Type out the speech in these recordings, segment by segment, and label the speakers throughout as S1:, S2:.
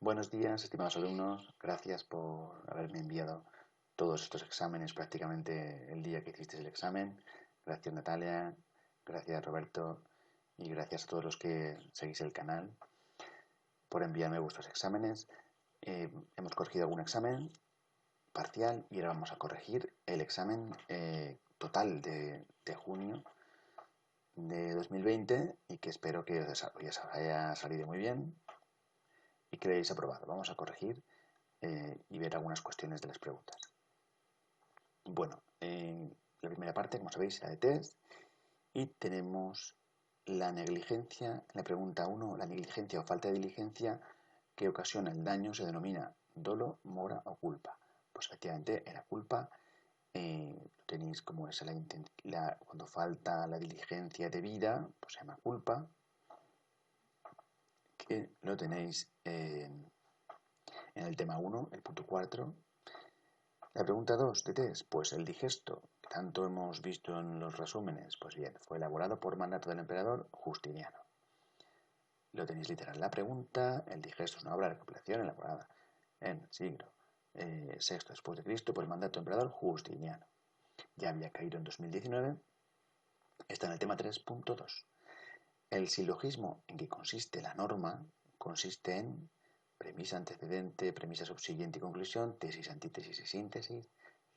S1: Buenos días, estimados alumnos. Gracias por haberme enviado todos estos exámenes prácticamente el día que hiciste el examen. Gracias, Natalia. Gracias, Roberto. Y gracias a todos los que seguís el canal por enviarme vuestros exámenes. Hemos corregido algún examen parcial y ahora vamos a corregir el examen total de junio de 2020 y que espero que os haya salido muy bien y que lo hayáis aprobado. Vamos a corregir y ver algunas cuestiones de las preguntas. Bueno, la primera parte, como sabéis, era de test y tenemos la negligencia, en la pregunta 1, la negligencia o falta de diligencia que ocasiona el daño se denomina dolo, mora o culpa. Pues efectivamente era culpa. Tenéis como es cuando falta la diligencia debida, pues se llama culpa, que lo tenéis en el tema 1, el punto 4. La pregunta 2 de test, pues el digesto, que tanto hemos visto en los resúmenes, pues bien, fue elaborado por mandato del emperador Justiniano. Lo tenéis literal. La pregunta, el digesto es una obra de recopilación elaborada en el siglo VI después de Cristo por el mandato del emperador Justiniano. Ya había caído en 2019. Está en el tema 3.2. El silogismo en que consiste la norma consiste en premisa antecedente, premisa subsiguiente y conclusión, tesis, antítesis y síntesis,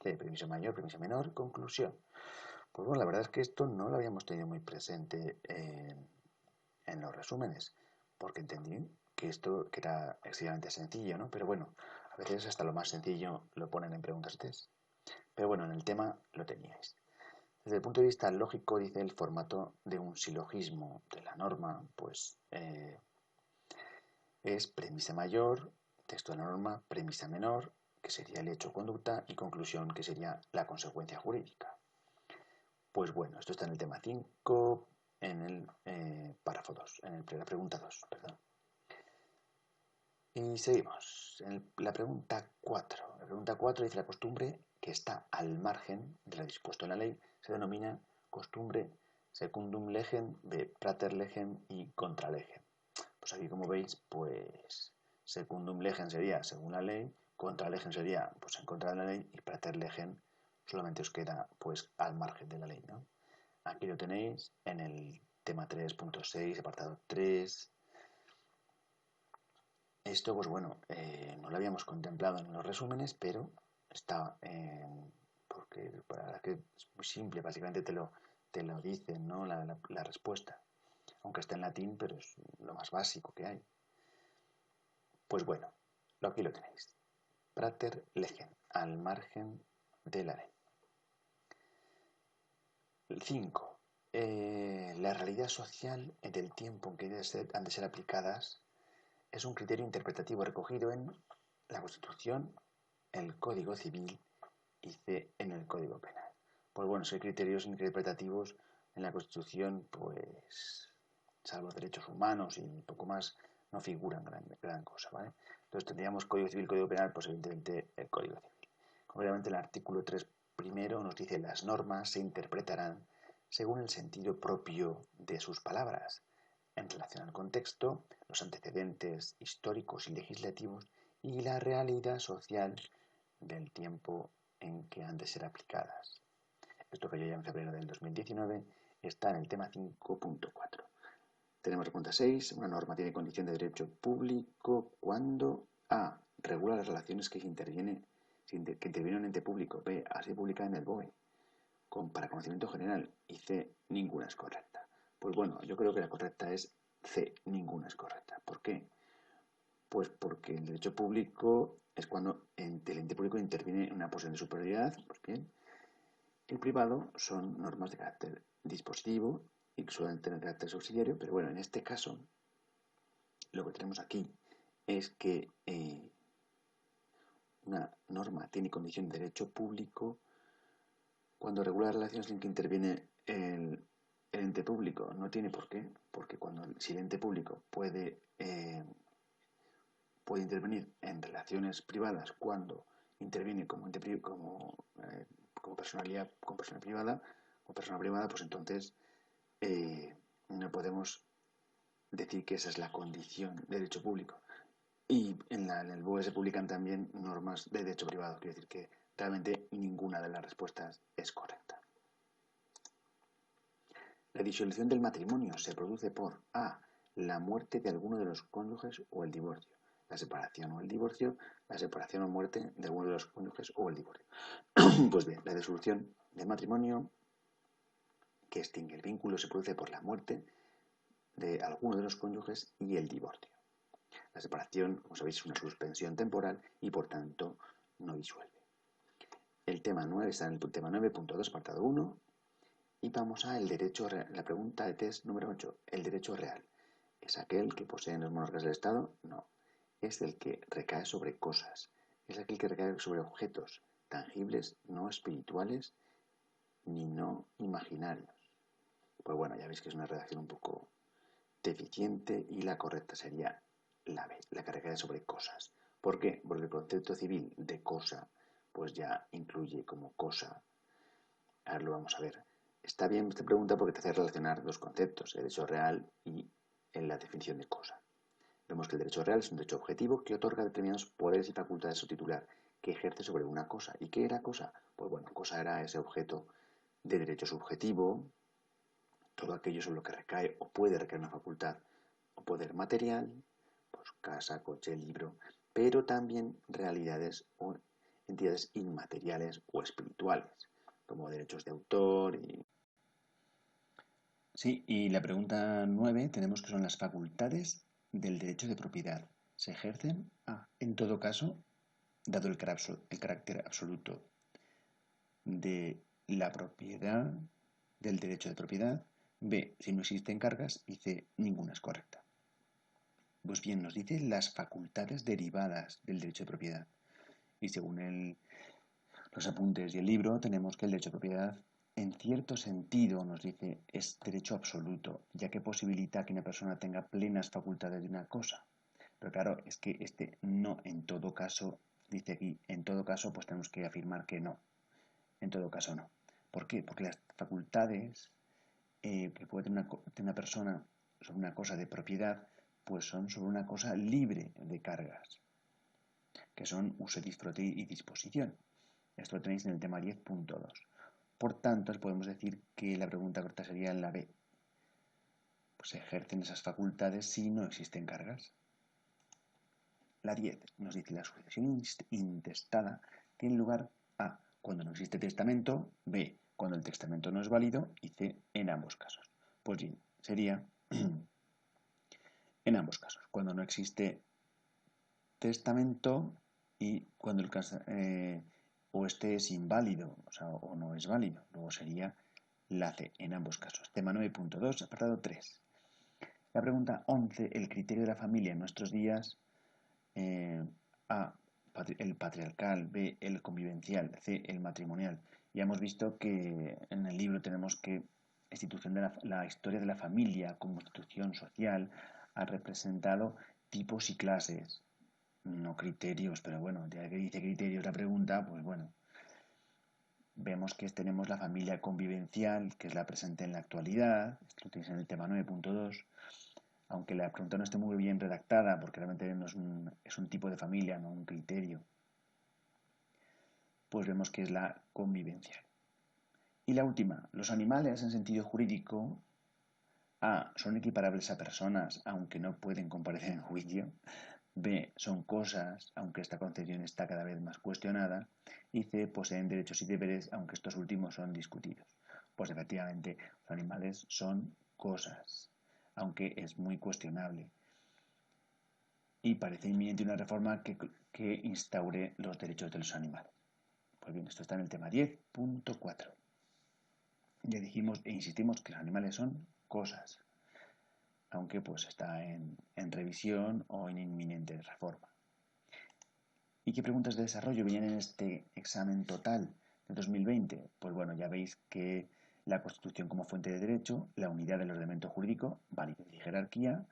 S1: C, premisa mayor, premisa menor, conclusión. Pues bueno, la verdad es que esto no lo habíamos tenido muy presente en los resúmenes, porque entendí que esto que era excesivamente sencillo, ¿no? Pero bueno, a veces hasta lo más sencillo lo ponen en preguntas test. Pero bueno, en el tema lo teníais. Desde el punto de vista lógico, dice el formato de un silogismo de la norma, pues es premisa mayor, texto de la norma, premisa menor, que sería el hecho o conducta, y conclusión, que sería la consecuencia jurídica. Pues bueno, esto está en el tema 5, en el párrafo 2, en la pregunta 2, perdón. Y seguimos. En la pregunta 4. La pregunta 4 dice la costumbre que está al margen de lo dispuesto en la ley se denomina costumbre secundum legem, prater legem y contra legem. Pues aquí como veis, pues secundum legem sería según la ley, contra legem sería pues en contra de la ley y prater legem solamente os queda pues al margen de la ley, ¿no? Aquí lo tenéis en el tema 3.6, apartado 3. Esto, pues bueno, no lo habíamos contemplado en los resúmenes, pero está porque para que es muy simple, básicamente te lo dicen, ¿no? La respuesta. Aunque está en latín, pero es lo más básico que hay. Pues bueno, aquí lo tenéis. Prater legem, al margen de la ley. El 5. La realidad social del tiempo en que han de ser aplicadas es un criterio interpretativo recogido en la Constitución, el Código Civil y C en el Código Penal. Pues bueno, si hay criterios interpretativos en la Constitución, pues salvo los derechos humanos y poco más, no figuran gran cosa, ¿vale? Entonces tendríamos Código Civil, Código Penal, pues evidentemente el Código Civil. Concretamente el artículo 3 primero nos dice las normas se interpretarán según el sentido propio de sus palabras, en relación al contexto, los antecedentes históricos y legislativos y la realidad social del tiempo en que han de ser aplicadas. Esto que yo ya en febrero del 2019 está en el tema 5.4. Tenemos la pregunta 6. Una norma tiene condición de derecho público cuando A. Regula las relaciones que interviene un ente público. B. Así publicada en el BOE. Para conocimiento general. Y C. Ninguna es correcta. Pues bueno, yo creo que la correcta es C. Ninguna es correcta. ¿Por qué? Pues porque el derecho público es cuando el ente público interviene en una posición de superioridad. Pues bien, el privado son normas de carácter dispositivo y suelen tener carácter subsidiario, pero bueno, en este caso lo que tenemos aquí es que una norma tiene condición de derecho público cuando regula las relaciones en que interviene el ente público. No tiene por qué, porque si el ente público puede intervenir en relaciones privadas cuando interviene como personalidad, con persona privada, pues entonces no podemos decir que esa es la condición de derecho público. Y en el BOE se publican también normas de derecho privado, quiere decir que realmente ninguna de las respuestas es correcta. La disolución del matrimonio se produce por A. La muerte de alguno de los cónyuges o el divorcio. La separación o el divorcio, la separación o muerte de alguno de los cónyuges o el divorcio. Pues bien, la disolución del matrimonio que extingue el vínculo se produce por la muerte de alguno de los cónyuges y el divorcio. La separación, como sabéis, es una suspensión temporal y por tanto no disuelve. El tema 9 está en el tema 9.2, apartado 1. Y vamos a el derecho real. La pregunta de test número 8. El derecho real. ¿Es aquel que poseen los monarcas del Estado? No. Es el que recae sobre cosas. Es aquel que recae sobre objetos tangibles, no espirituales ni no imaginarios. Pues bueno, ya veis que es una redacción un poco deficiente y la correcta sería la B, la que recae sobre cosas. ¿Por qué? Porque el concepto civil de cosa pues ya incluye como cosa. Ahora lo vamos a ver. Está bien esta pregunta porque te hace relacionar dos conceptos, el derecho real y en la definición de cosa. Vemos que el derecho real es un derecho objetivo que otorga determinados poderes y facultades a su titular, que ejerce sobre una cosa. ¿Y qué era cosa? Pues bueno, cosa era ese objeto de derecho subjetivo, todo aquello sobre lo que recae o puede recaer una facultad o poder material, pues casa, coche, libro, pero también realidades o entidades inmateriales o espirituales, como derechos de autor y... Sí, y la pregunta 9 tenemos que son las facultades del derecho de propiedad. ¿Se ejercen? A. En todo caso, dado el carácter absoluto de la propiedad, del derecho de propiedad. B. Si no existen cargas. Y C. Ninguna es correcta. Pues bien, nos dice las facultades derivadas del derecho de propiedad. Y según los apuntes y el libro, tenemos que el derecho de propiedad, en cierto sentido, nos dice, es derecho absoluto, ya que posibilita que una persona tenga plenas facultades de una cosa. Pero claro, es que este no en todo caso, dice aquí, en todo caso, pues tenemos que afirmar que no. En todo caso no. ¿Por qué? Porque las facultades que puede tener una persona sobre una cosa de propiedad, pues son sobre una cosa libre de cargas, que son uso, disfrute y disposición. Esto lo tenéis en el tema 10.2. Por tanto, podemos decir que la pregunta correcta sería la B. Pues se ejercen esas facultades si no existen cargas. La 10 nos dice la sucesión intestada tiene lugar A. Cuando no existe testamento, B. Cuando el testamento no es válido y C. En ambos casos. Pues bien, sería en ambos casos, cuando no existe testamento y cuando o este es inválido, o no es válido. Luego sería la C, en ambos casos. Tema 9.2, apartado 3. La pregunta 11, el criterio de la familia en nuestros días. A, el patriarcal. B, el convivencial. C, el matrimonial. Ya hemos visto que en el libro tenemos que la historia de la familia como institución social ha representado tipos y clases, no criterios, pero bueno, ya que dice criterios la pregunta, pues bueno, vemos que tenemos la familia convivencial, que es la presente en la actualidad, esto lo tenéis en el tema 9.2, aunque la pregunta no esté muy bien redactada, porque realmente no es un tipo de familia, no un criterio, pues vemos que es la convivencial. Y la última, los animales en sentido jurídico A. Son equiparables a personas, aunque no pueden comparecer en juicio. B. Son cosas, aunque esta concepción está cada vez más cuestionada. Y C. Poseen derechos y deberes, aunque estos últimos son discutidos. Pues efectivamente, los animales son cosas, aunque es muy cuestionable. Y parece inminente una reforma que instaure los derechos de los animales. Pues bien, esto está en el tema 10.4. Ya dijimos e insistimos que los animales son cosas, aunque pues está en revisión o en inminente reforma. ¿Y qué preguntas de desarrollo vienen en este examen total de 2020? Pues bueno, ya veis que la Constitución como fuente de derecho, la unidad del ordenamiento jurídico, validez y jerarquía,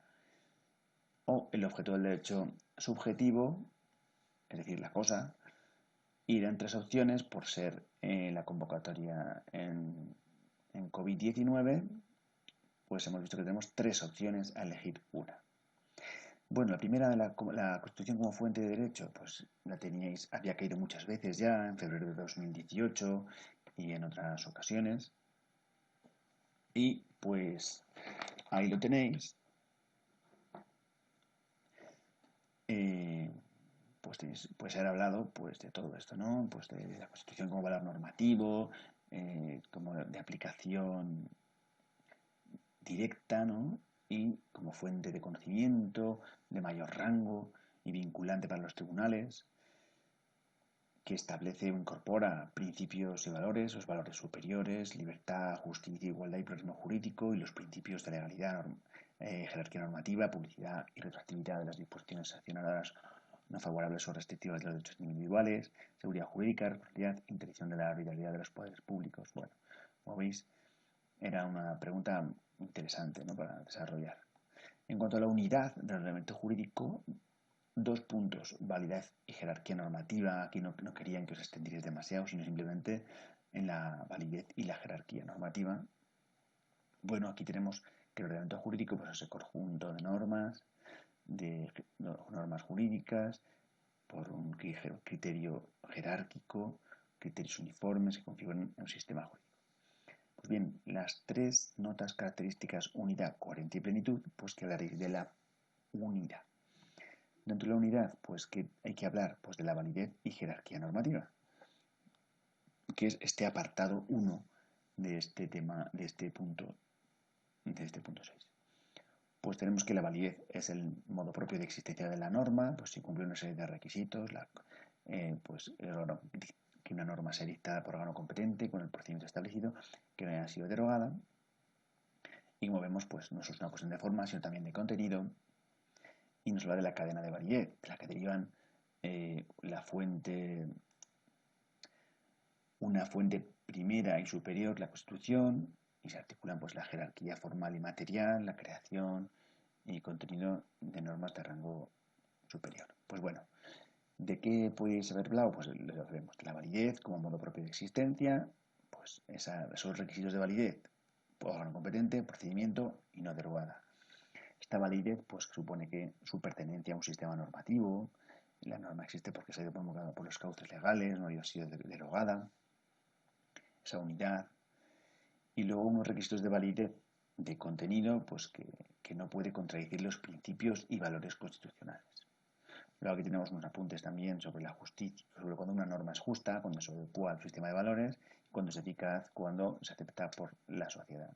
S1: o el objeto del derecho subjetivo, es decir, la cosa, y dan tres opciones por ser la convocatoria en COVID-19, pues hemos visto que tenemos tres opciones a elegir una. Bueno, la primera, la Constitución como fuente de derecho, pues la teníais, había caído muchas veces ya, en febrero de 2018 y en otras ocasiones. Y pues ahí lo tenéis. Pues haber hablado pues de todo esto, ¿no? Pues de la Constitución como valor normativo, como de aplicación directa, ¿no? Y como fuente de conocimiento, de mayor rango y vinculante para los tribunales, que establece o incorpora principios y valores, los valores superiores, libertad, justicia, igualdad y pluralismo jurídico, y los principios de legalidad, jerarquía normativa, publicidad y retroactividad de las disposiciones sancionadoras no favorables o restrictivas de los derechos individuales, seguridad jurídica, responsabilidad, intervención de la arbitrariedad de los poderes públicos. Bueno, como veis, era una pregunta interesante, ¿no?, para desarrollar. En cuanto a la unidad del ordenamiento jurídico, 2 puntos: validez y jerarquía normativa. Aquí no querían que os extendierais demasiado, sino simplemente en la validez y la jerarquía normativa. Bueno, aquí tenemos que el ordenamiento jurídico pues, es el conjunto de normas jurídicas por un criterio jerárquico, criterios uniformes que configuran un sistema jurídico. Pues bien, las 3 notas características: unidad, coherencia y plenitud, pues que hablaréis de la unidad. Dentro de la unidad, pues que hay que hablar pues, de la validez y jerarquía normativa, que es este apartado 1 de este tema, de este punto 6. Pues tenemos que la validez es el modo propio de existencia de la norma, pues si cumple una serie de requisitos, que una norma sea dictada por órgano competente con el procedimiento establecido, que no haya sido derogada. Y como vemos, pues no es una cuestión de forma, sino también de contenido. Y nos habla de la cadena de validez, de la que derivan una fuente primera y superior, la Constitución, y se articulan pues la jerarquía formal y material, la creación y contenido de normas de rango superior. Pues bueno, ¿de qué podéis haber hablado? Pues lo vemos, la validez como modo propio de existencia, pues esos requisitos de validez, órgano competente, procedimiento y no derogada. Esta validez pues supone que su pertenencia a un sistema normativo, la norma existe porque se ha ido promulgada por los cauces legales, no ha sido derogada, esa unidad. Y luego unos requisitos de validez de contenido pues que no puede contradecir los principios y valores constitucionales. Luego aquí tenemos unos apuntes también sobre la justicia, sobre cuando una norma es justa, cuando se adecua al sistema de valores, cuando es eficaz, cuando se acepta por la sociedad.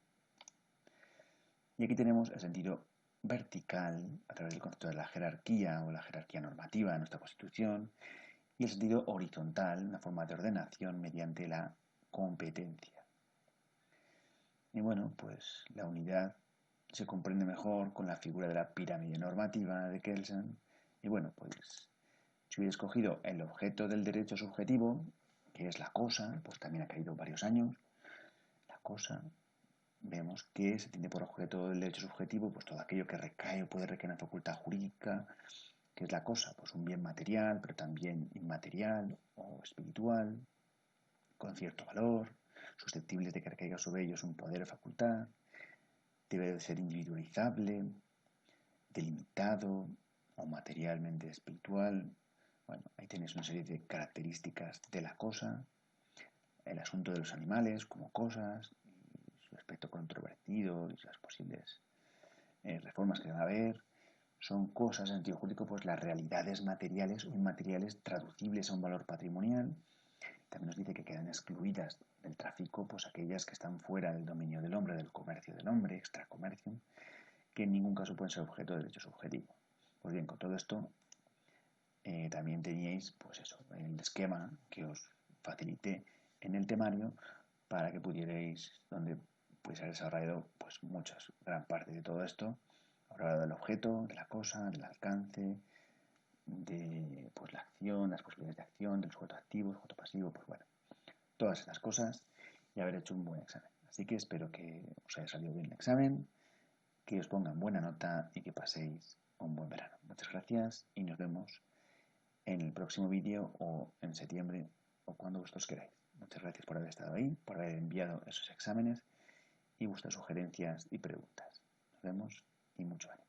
S1: Y aquí tenemos el sentido vertical a través del concepto de la jerarquía o la jerarquía normativa de nuestra Constitución, y el sentido horizontal, una forma de ordenación mediante la competencia. Y bueno, pues la unidad se comprende mejor con la figura de la pirámide normativa de Kelsen. Y bueno, pues si hubiera escogido el objeto del derecho subjetivo, que es la cosa, pues también ha caído varios años. La cosa, vemos que se tiene por objeto del derecho subjetivo pues todo aquello que recae o puede recaer en la facultad jurídica. ¿Qué es la cosa? Pues un bien material, pero también inmaterial o espiritual, con cierto valor, susceptibles de que recaiga sobre ellos un poder o facultad. Debe de ser individualizable, delimitado o materialmente espiritual. Bueno, ahí tenéis una serie de características de la cosa. El asunto de los animales como cosas, y su aspecto controvertido y las posibles reformas que van a haber. Son cosas, en sentido jurídico, pues las realidades materiales o inmateriales traducibles a un valor patrimonial. También nos dice que quedan excluidas del tráfico pues aquellas que están fuera del dominio del hombre, del comercio del hombre, extracomercio, que en ningún caso pueden ser objeto de derecho subjetivo. Pues bien, con todo esto también teníais pues eso, el esquema que os facilité en el temario para que pudierais, donde pues haber desarrollado pues gran parte de todo esto. Hablado del objeto, de la cosa, del alcance, de pues la acción, las posibilidades de acción, del sujeto activo, sujeto pasivo, pues bueno, todas esas cosas, y haber hecho un buen examen. Así que espero que os haya salido bien el examen, que os pongan buena nota y que paséis un buen verano. Muchas gracias y nos vemos en el próximo vídeo o en septiembre o cuando vosotros queráis. Muchas gracias por haber estado ahí, por haber enviado esos exámenes y vuestras sugerencias y preguntas. Nos vemos y mucho ánimo.